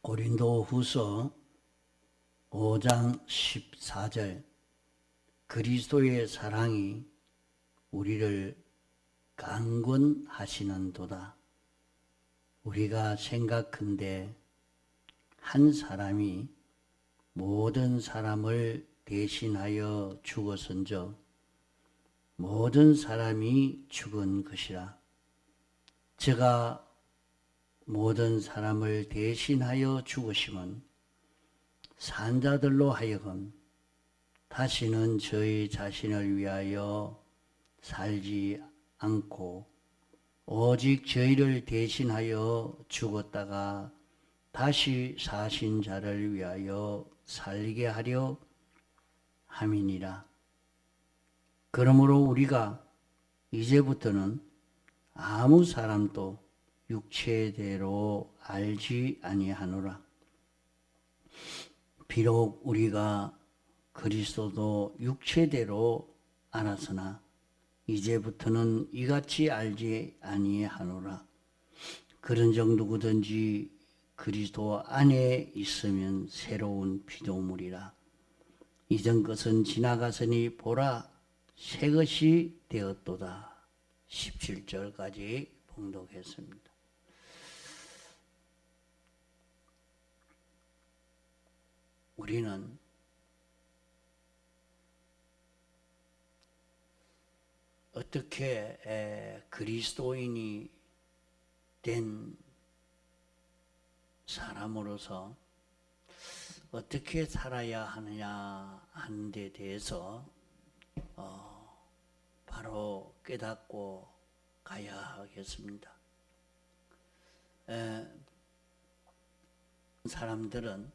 고린도후서 5장 14절 그리스도의 사랑이 우리를 강권하시는도다. 우리가 생각한데 한 사람이 모든 사람을 대신하여 죽었은즉 모든 사람이 죽은 것이라. 제가 모든 사람을 대신하여 죽으심은 산자들로 하여금 다시는 저희 자신을 위하여 살지 않고 오직 저희를 대신하여 죽었다가 다시 사신 자를 위하여 살게 하려 함이니라. 그러므로 우리가 이제부터는 아무 사람도 육체대로 알지 아니하노라. 비록 우리가 그리스도도 육체대로 알았으나 이제부터는 이같이 알지 아니하노라. 그런즉 누구든지 그리스도 안에 있으면 새로운 피조물이라. 이전 것은 지나갔으니 보라 새 것이 되었도다. 17절까지 봉독했습니다. 우리는 어떻게 그리스도인이 된 사람으로서 어떻게 살아야 하느냐 하는 데 대해서 바로 깨닫고 가야 하겠습니다. 사람들은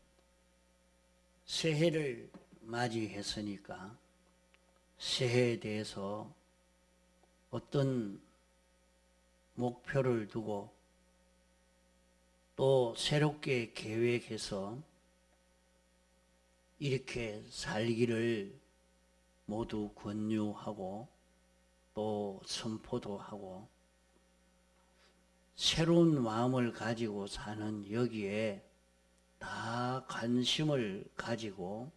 새해를 맞이했으니까 새해에 대해서 어떤 목표를 두고 또 새롭게 계획해서 이렇게 살기를 모두 권유하고 또 선포도 하고 새로운 마음을 가지고 사는 여기에 다 관심을 가지고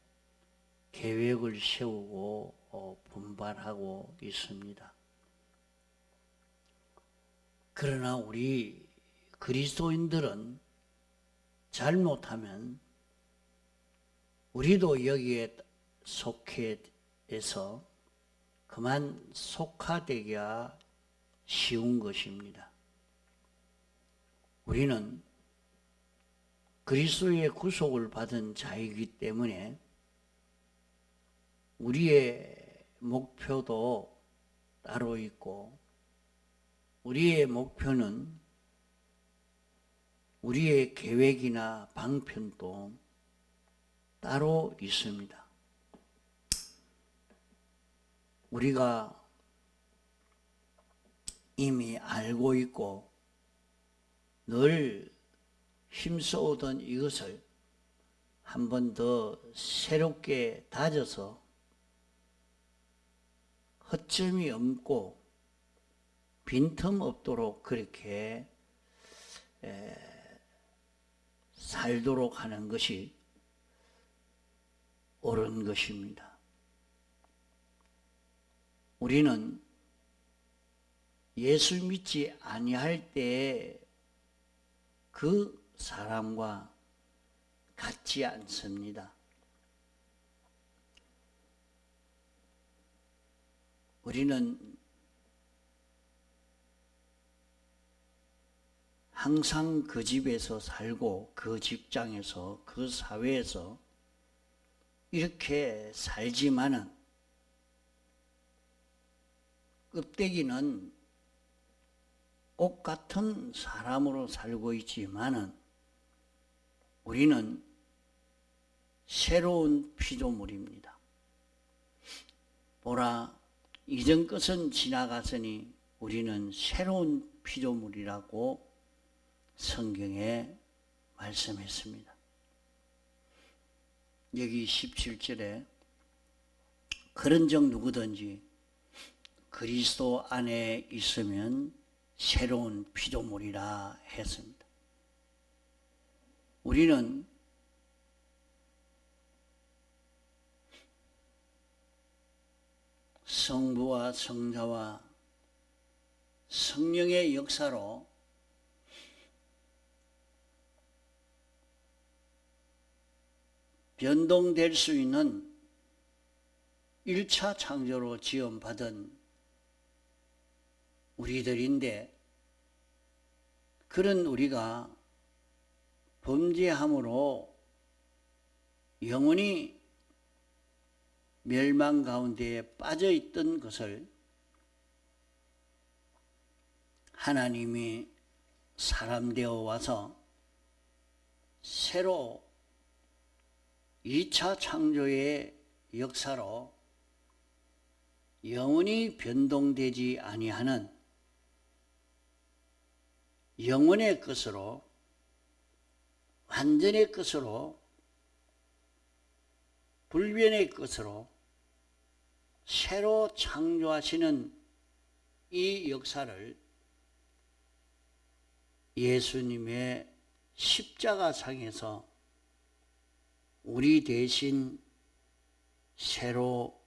계획을 세우고 분발하고 있습니다. 그러나 우리 그리스도인들은 잘못하면 우리도 여기에 속해서 그만 속하되기가 쉬운 것입니다. 우리는 그리스도의 구속을 받은 자이기 때문에 우리의 목표도 따로 있고 우리의 목표는 우리의 계획이나 방편도 따로 있습니다. 우리가 이미 알고 있고 늘 힘써오던 이것을 한 번 더 새롭게 다져서 허점이 없고 빈틈 없도록 그렇게 살도록 하는 것이 옳은 것입니다. 우리는 예수 믿지 아니할 때에 그 사람과 같지 않습니다. 우리는 항상 그 집에서 살고 그 직장에서 그 사회에서 이렇게 살지만은 껍데기는 옷 같은 사람으로 살고 있지만은 우리는 새로운 피조물입니다. 보라 이전 것은 지나갔으니 우리는 새로운 피조물이라고 성경에 말씀했습니다. 여기 17절에 그런즉 누구든지 그리스도 안에 있으면 새로운 피조물이라 했습니다. 우리는 성부와 성자와 성령의 역사로 변동될 수 있는 1차 창조로 지음받은 우리들인데, 그런 우리가 범죄함으로 영원히 멸망 가운데에 빠져 있던 것을 하나님이 사람 되어 와서 새로 2차 창조의 역사로 영원히 변동되지 아니하는 영원의 것으로, 완전의 것으로, 불변의 것으로 새로 창조하시는 이 역사를 예수님의 십자가상에서 우리 대신 새로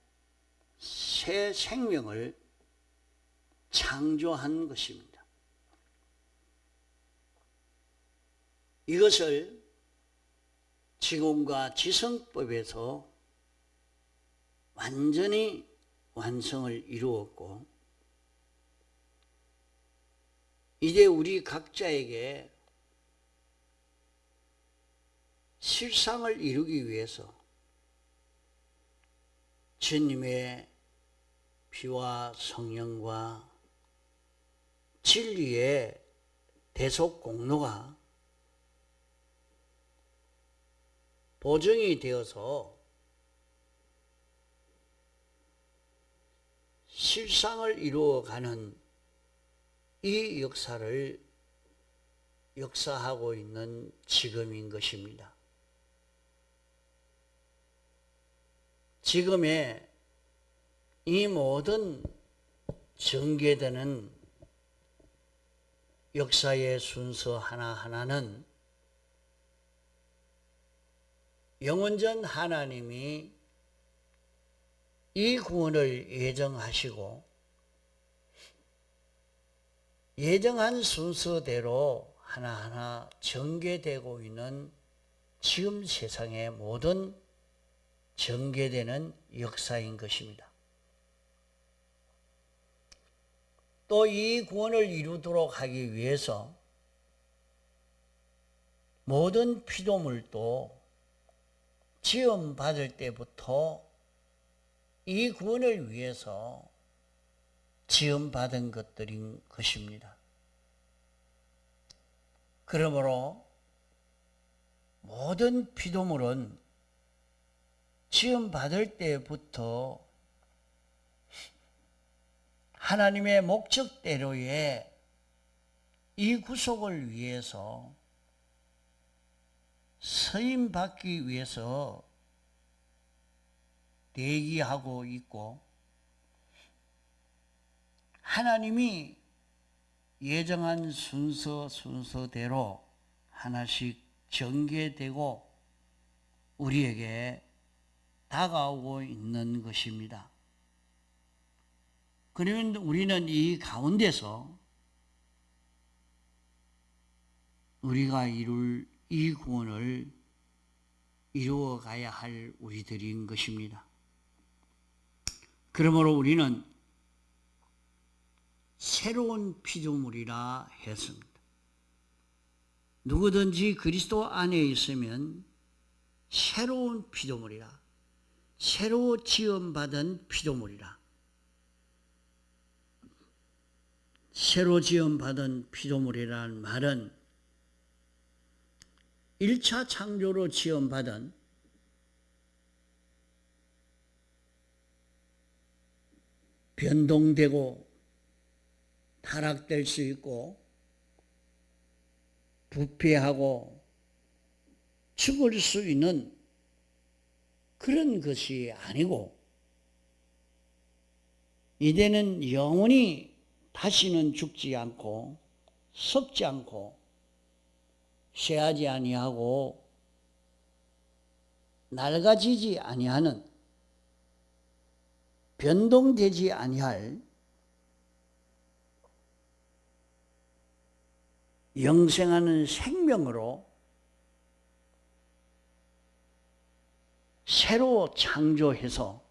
새 생명을 창조한 것입니다. 이것을 지공과 지성법에서 완전히 완성을 이루었고, 이제 우리 각자에게 실상을 이루기 위해서 주님의 피와 성령과 진리의 대속 공로가 보증이 되어서 실상을 이루어가는 이 역사를 역사하고 있는 지금인 것입니다. 지금의 이 모든 전개되는 역사의 순서 하나하나는 영원전 하나님이 이 구원을 예정하시고 예정한 순서대로 하나하나 전개되고 있는 지금 세상의 모든 전개되는 역사인 것입니다. 또 이 구원을 이루도록 하기 위해서 모든 피조물도 지음 받을 때부터 이 구원을 위해서 지음 받은 것들인 것입니다. 그러므로 모든 피조물은 지음 받을 때부터 하나님의 목적대로의 이 구속을 위해서 서임 받기 위해서 대기하고 있고, 하나님이 예정한 순서대로 하나씩 전개되고 우리에게 다가오고 있는 것입니다. 그러면 우리는 이 가운데서 우리가 이룰 이 구원을 이루어 가야 할 우리들인 것입니다. 그러므로 우리는 새로운 피조물이라 했습니다. 누구든지 그리스도 안에 있으면 새로운 피조물이라, 새로 지음받은 피조물이라. 새로 지음받은 피조물이라는 말은 1차 창조로 지음받은 변동되고 타락될 수 있고 부패하고 죽을 수 있는 그런 것이 아니고, 이제는 영원히 다시는 죽지 않고 썩지 않고 쇠하지 아니하고 낡아지지 아니하는, 변동되지 아니할 영생하는 생명으로 새로 창조해서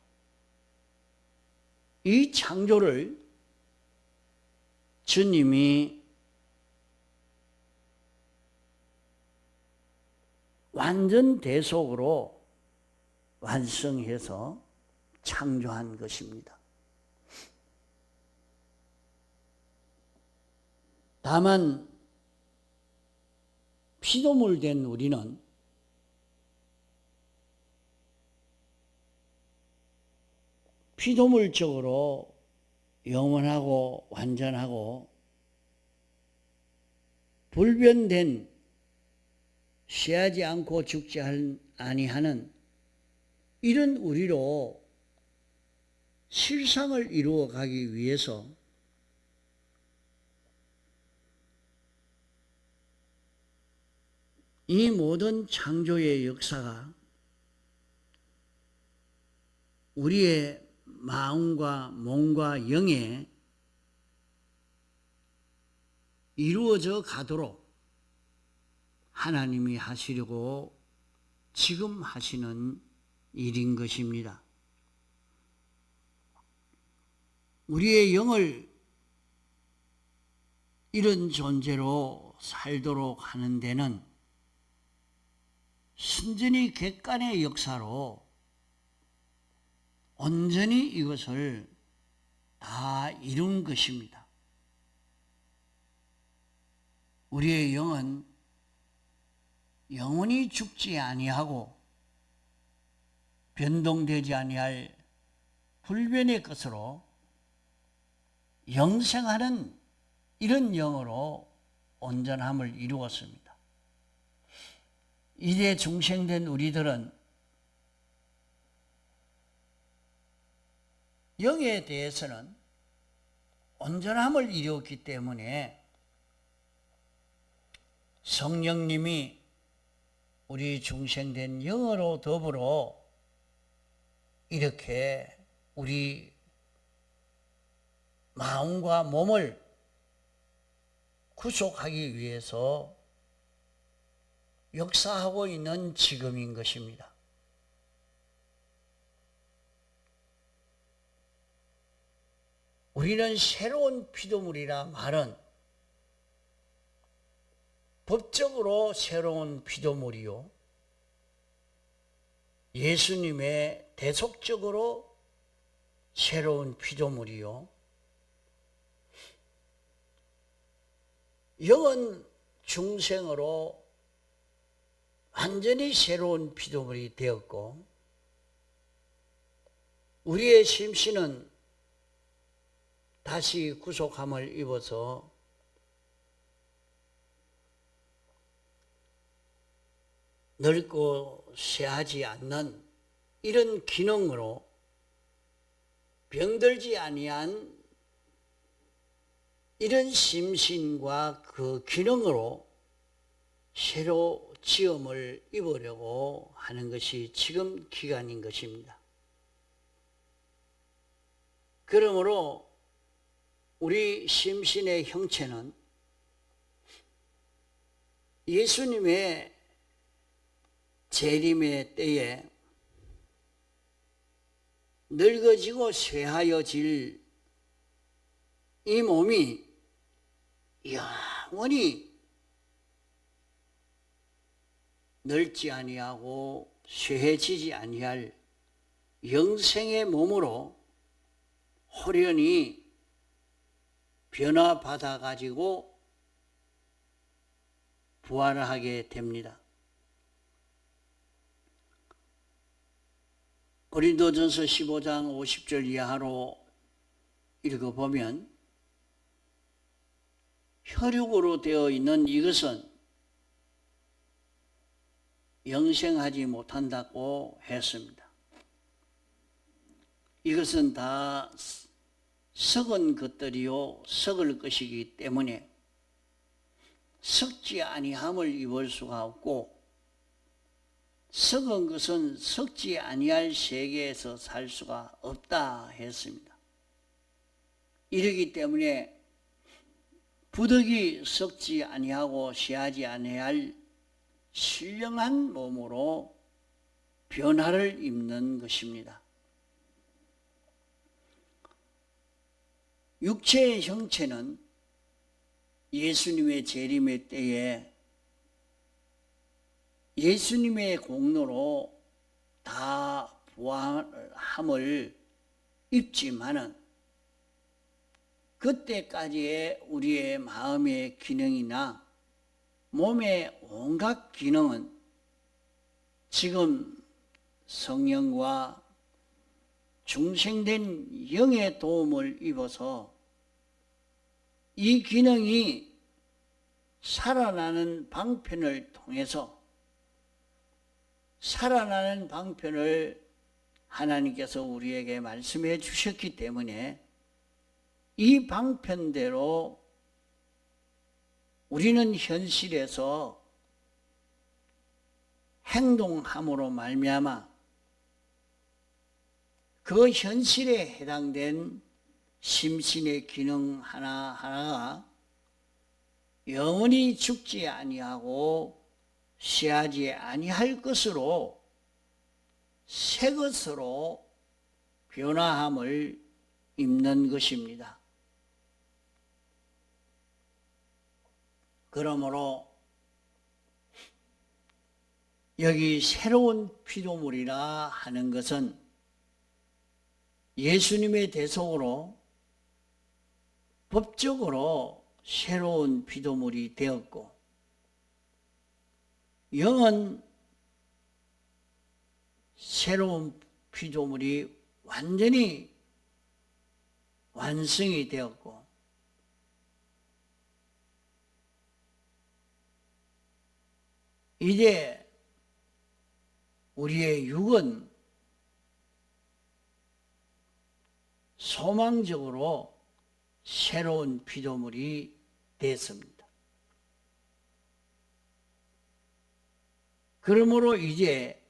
이 창조를 주님이 완전 대속으로 완성해서 창조한 것입니다. 다만 피조물 된 우리는 피조물적으로 영원하고 완전하고 불변된, 쇠하지 않고 죽지 아니하는 이런 우리로 실상을 이루어 가기 위해서 이 모든 창조의 역사가 우리의 마음과 몸과 영에 이루어져 가도록 하나님이 하시려고 지금 하시는 일인 것입니다. 우리의 영을 이런 존재로 살도록 하는 데는 순전히 객관의 역사로 온전히 이것을 다 이룬 것입니다. 우리의 영은 영원히 죽지 아니하고 변동되지 아니할 불변의 것으로 영생하는 이런 영으로 온전함을 이루었습니다. 이제 중생된 우리들은 영에 대해서는 온전함을 이루었기 때문에 성령님이 우리 중생된 영으로 더불어 이렇게 우리 마음과 몸을 구속하기 위해서 역사하고 있는 지금인 것입니다. 우리는 새로운 피조물이라 말은 법적으로 새로운 피조물이요, 예수님의 대속적으로 새로운 피조물이요, 영은 중생으로 완전히 새로운 피조물이 되었고, 우리의 심신은 다시 구속함을 입어서 늙고 쇠하지 않는 이런 기능으로 병들지 아니한 이런 심신과 그 기능으로 새로 지음을 입으려고 하는 것이 지금 기간인 것입니다. 그러므로 우리 심신의 형체는 예수님의 재림의 때에 늙어지고 쇠하여질 이 몸이 영원히 늙지 아니하고 쇠해지지 아니할 영생의 몸으로 호련히 변화받아 가지고 부활하게 됩니다. 고린도전서 15장 50절 이하로 읽어보면 혈육으로 되어 있는 이것은 영생하지 못한다고 했습니다. 이것은 다 썩은 것들이요 썩을 것이기 때문에 썩지 아니함을 입을 수가 없고, 썩은 것은 썩지 아니할 세계에서 살 수가 없다 했습니다. 이러기 때문에 부득이 썩지 아니하고 쇠하지 아니할 신령한 몸으로 변화를 입는 것입니다. 육체의 형체는 예수님의 재림의 때에 예수님의 공로로 다 부활함을 입지만은 그때까지의 우리의 마음의 기능이나 몸의 온갖 기능은 지금 성령과 중생된 영의 도움을 입어서 이 기능이 살아나는 방편을 통해서 살아나는 방편을 하나님께서 우리에게 말씀해 주셨기 때문에 이 방편대로 우리는 현실에서 행동함으로 말미암아 그 현실에 해당된 심신의 기능 하나하나가 영원히 죽지 아니하고 쇠하지 아니할 것으로 새 것으로 변화함을 입는 것입니다. 그러므로 여기 새로운 피조물이라 하는 것은 예수님의 대속으로 법적으로 새로운 피조물이 되었고, 영은 새로운 피조물이 완전히 완성이 되었고, 이제 우리의 육은 소망적으로 새로운 피조물이 됐습니다. 그러므로 이제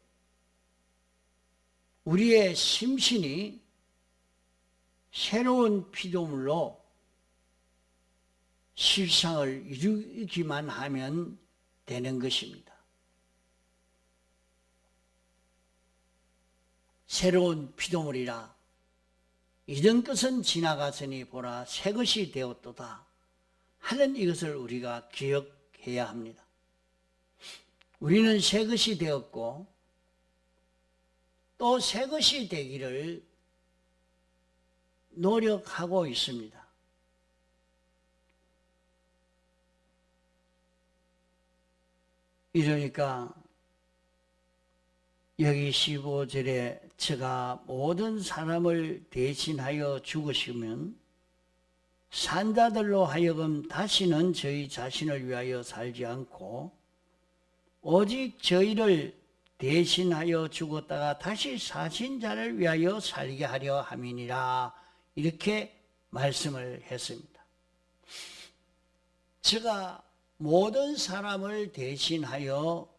우리의 심신이 새로운 피조물로 실상을 이루기만 하면 되는 것입니다. 새로운 피조물이라 이전 것은 지나갔으니 보라 새 것이 되었도다 하는 이것을 우리가 기억해야 합니다. 우리는 새 것이 되었고 또 새 것이 되기를 노력하고 있습니다. 이러니까 여기 15절에 저가 모든 사람을 대신하여 죽으시면 산자들로 하여금 다시는 저희 자신을 위하여 살지 않고 오직 저희를 대신하여 죽었다가 다시 사신 자를 위하여 살게 하려 함이니라 이렇게 말씀을 했습니다. 저가 모든 사람을 대신하여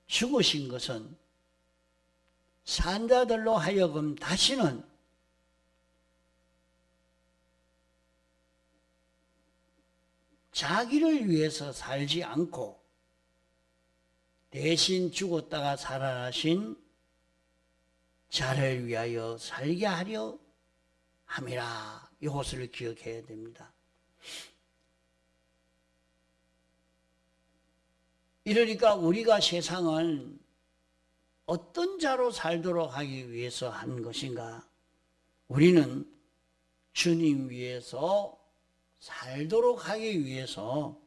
죽으신 것은 산자들로 하여금 다시는 자기를 위해서 살지 않고 대신 죽었다가 살아나신 자를 위하여 살게 하려 함이라. 이것을 기억해야 됩니다. 이러니까 우리가 세상을 어떤 자로 살도록 하기 위해서 한 것인가? 우리는 주님 위해서 살도록 하기 위해서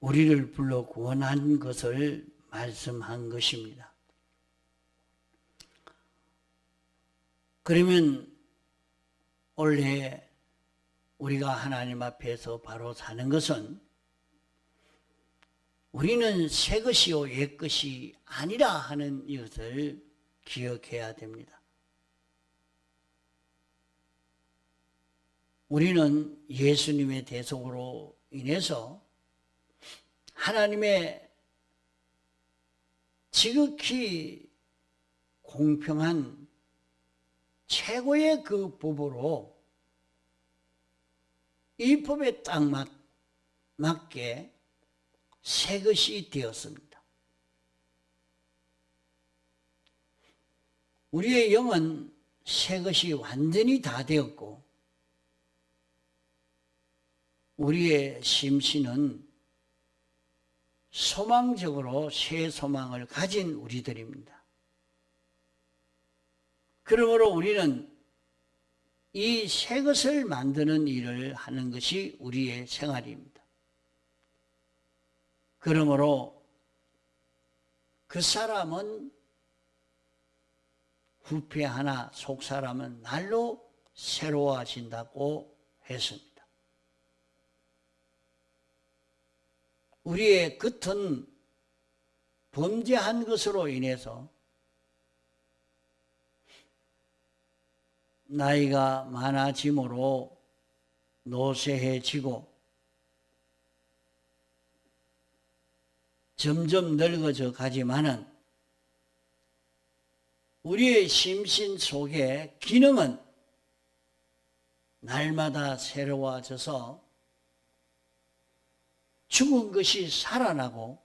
우리를 불러 구원한 것을 말씀한 것입니다. 그러면 원래 우리가 하나님 앞에서 바로 사는 것은 우리는 새 것이요 옛 것이 아니라 하는 이것을 기억해야 됩니다. 우리는 예수님의 대속으로 인해서 하나님의 지극히 공평한 최고의 그 법으로 이 법에 딱 맞게 새 것이 되었습니다. 우리의 영은 새 것이 완전히 다 되었고 우리의 심신은 소망적으로 새 소망을 가진 우리들입니다. 그러므로 우리는 이 새 것을 만드는 일을 하는 것이 우리의 생활입니다. 그러므로 그 사람은 후패하나 속 사람은 날로 새로워진다고 했습니다. 우리의 겉은 범죄한 것으로 인해서 나이가 많아짐으로 노쇠해지고 점점 늙어져 가지만은 우리의 심신 속의 기능은 날마다 새로워져서 죽은 것이 살아나고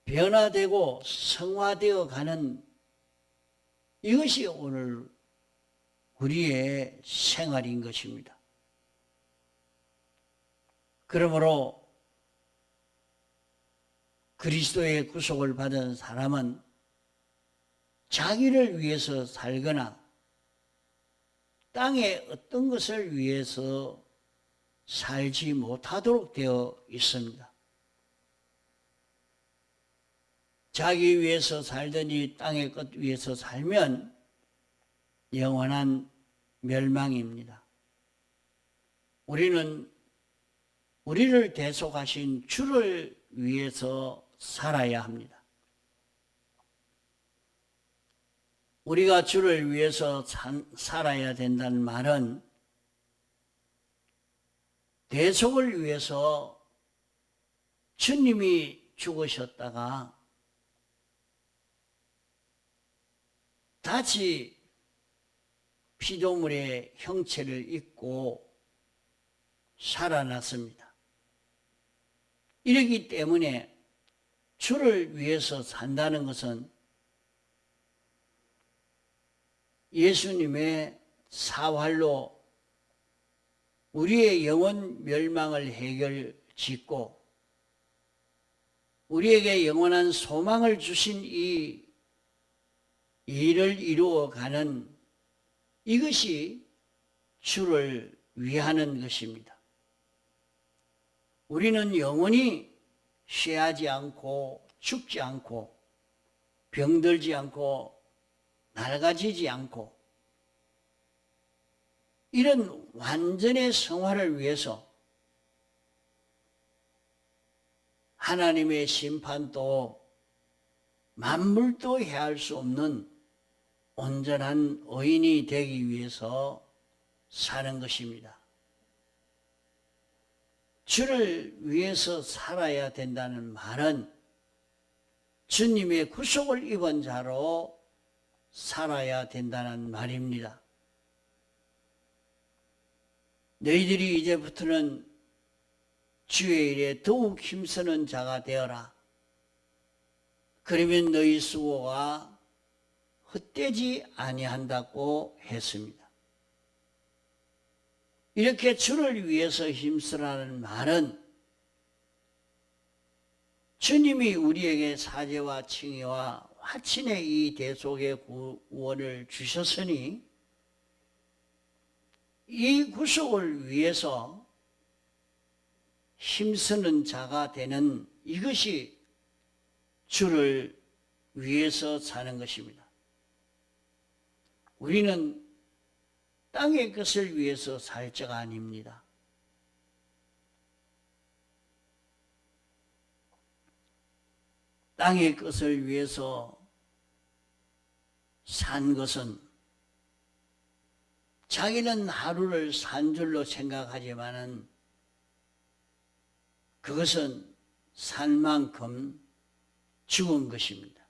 변화되고 성화되어 가는 이것이 오늘 우리의 생활인 것입니다. 그러므로 그리스도의 구속을 받은 사람은 자기를 위해서 살거나 땅의 어떤 것을 위해서 살지 못하도록 되어 있습니다. 자기 위해서 살더니 땅의 것 위해서 살면 영원한 멸망입니다. 우리는 우리를 대속하신 주를 위해서 살아야 합니다. 우리가 주를 위해서 살아야 된다는 말은 대속을 위해서 주님이 죽으셨다가 다시 피조물의 형체를 입고 살아났습니다. 이러기 때문에 주를 위해서 산다는 것은 예수님의 사활로 우리의 영원 멸망을 해결짓고 우리에게 영원한 소망을 주신 이 일을 이루어가는 이것이 주를 위하는 것입니다. 우리는 영원히 쇠하지 않고 죽지 않고 병들지 않고 낡아지지 않고 이런 완전의 성화를 위해서 하나님의 심판도 만물도 해할 수 없는 온전한 의인이 되기 위해서 사는 것입니다. 주를 위해서 살아야 된다는 말은 주님의 구속을 입은 자로 살아야 된다는 말입니다. 너희들이 이제부터는 주의 일에 더욱 힘쓰는 자가 되어라. 그러면 너희 수고가 헛되지 아니한다고 했습니다. 이렇게 주를 위해서 힘쓰라는 말은 주님이 우리에게 사죄와 칭의와 화친의 이 대속의 구원을 주셨으니 이 구속을 위해서 힘쓰는 자가 되는 이것이 주를 위해서 사는 것입니다. 우리는 땅의 것을 위해서 살 자가 아닙니다. 땅의 것을 위해서 산 것은 자기는 하루를 산 줄로 생각하지만은 그것은 산 만큼 죽은 것입니다.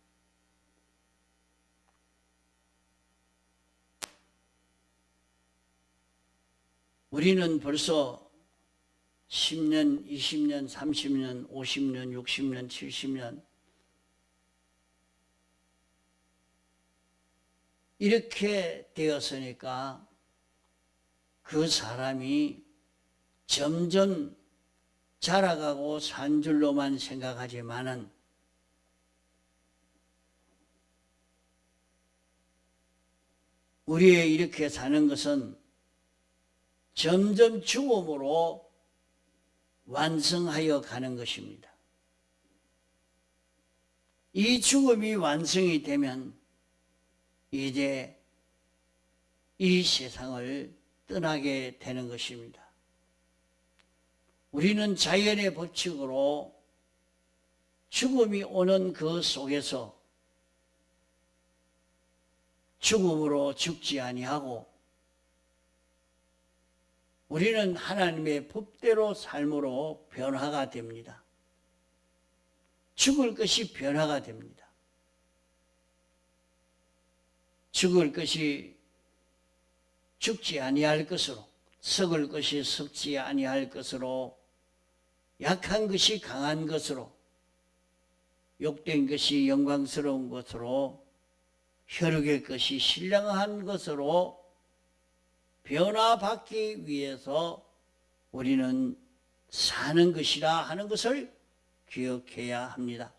우리는 벌써 10년, 20년, 30년, 50년, 60년, 70년 이렇게 되었으니까 그 사람이 점점 자라가고 산 줄로만 생각하지만은 우리의 이렇게 사는 것은 점점 죽음으로 완성하여 가는 것입니다. 이 죽음이 완성이 되면 이제 이 세상을 떠나게 되는 것입니다. 우리는 자연의 법칙으로 죽음이 오는 그 속에서 죽음으로 죽지 아니하고 우리는 하나님의 법대로 삶으로 변화가 됩니다. 죽을 것이 변화가 됩니다. 죽을 것이 죽지 아니할 것으로, 썩을 것이 썩지 아니할 것으로, 약한 것이 강한 것으로, 욕된 것이 영광스러운 것으로, 혈육의 것이 신령한 것으로 변화받기 위해서 우리는 사는 것이라 하는 것을 기억해야 합니다.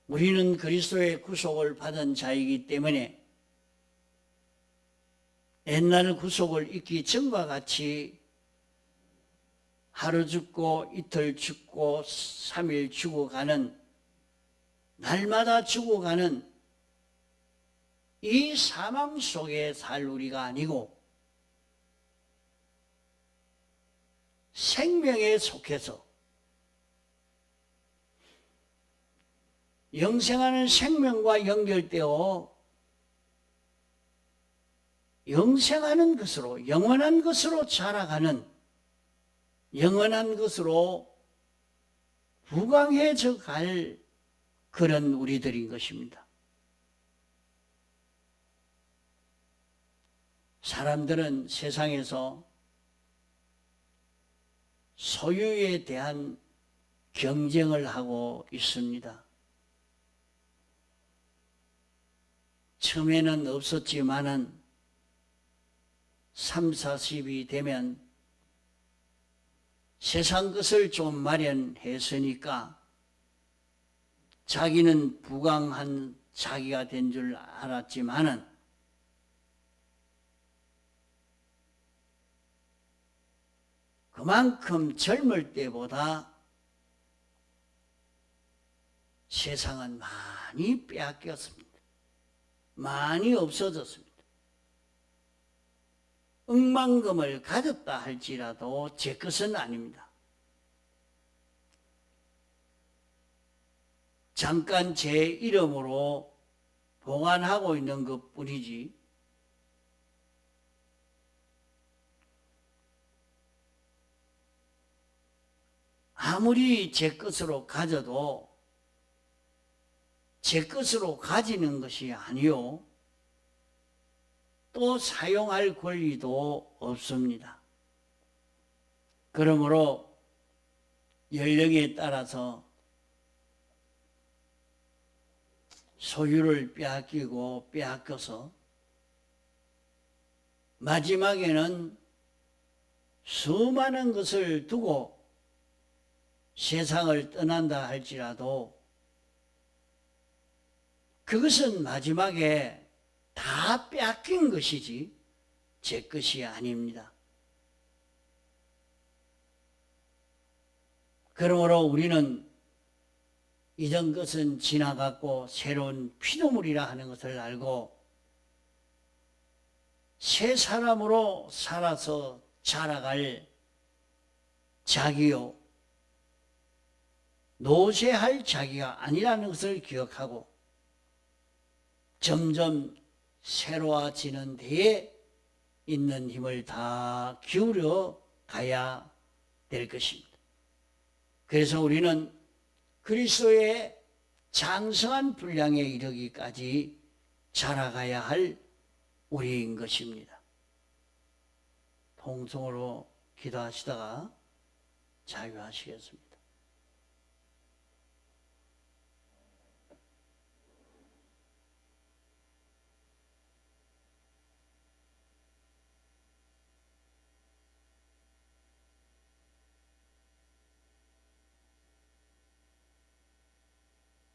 우리는 그리스도의 구속을 받은 자이기 때문에 옛날 구속을 잊기 전과 같이 하루 죽고 이틀 죽고 3일 죽어가는 날마다 죽어가는 이 사망 속에 살 우리가 아니고 생명에 속해서 영생하는 생명과 연결되어 영생하는 것으로 영원한 것으로 자라가는 영원한 것으로 부강해져 갈 그런 우리들인 것입니다. 사람들은 세상에서 소유에 대한 경쟁을 하고 있습니다. 처음에는 없었지만은 30, 40이 되면 세상 것을 좀 마련했으니까 자기는 부강한 자기가 된 줄 알았지만은 그만큼 젊을 때보다 세상은 많이 빼앗겼습니다. 많이 없어졌습니다. 억만금을 가졌다 할지라도 제 것은 아닙니다. 잠깐 제 이름으로 보관하고 있는 것뿐이지 아무리 제 것으로 가져도 제 것으로 가지는 것이 아니요 또 사용할 권리도 없습니다. 그러므로 연령에 따라서 소유를 빼앗기고 빼앗겨서 마지막에는 수많은 것을 두고 세상을 떠난다 할지라도 그것은 마지막에 다 빼앗긴 것이지 제 것이 아닙니다. 그러므로 우리는 이전 것은 지나갔고 새로운 피조물이라 하는 것을 알고 새 사람으로 살아서 자라갈 자기요 노쇠할 자기가 아니라는 것을 기억하고 점점 새로워지는 데에 있는 힘을 다 기울여 가야 될 것입니다. 그래서 우리는 그리스도의 장성한 분량에 이르기까지 자라가야 할 우리인 것입니다. 통성으로 기도하시다가 자유하시겠습니다.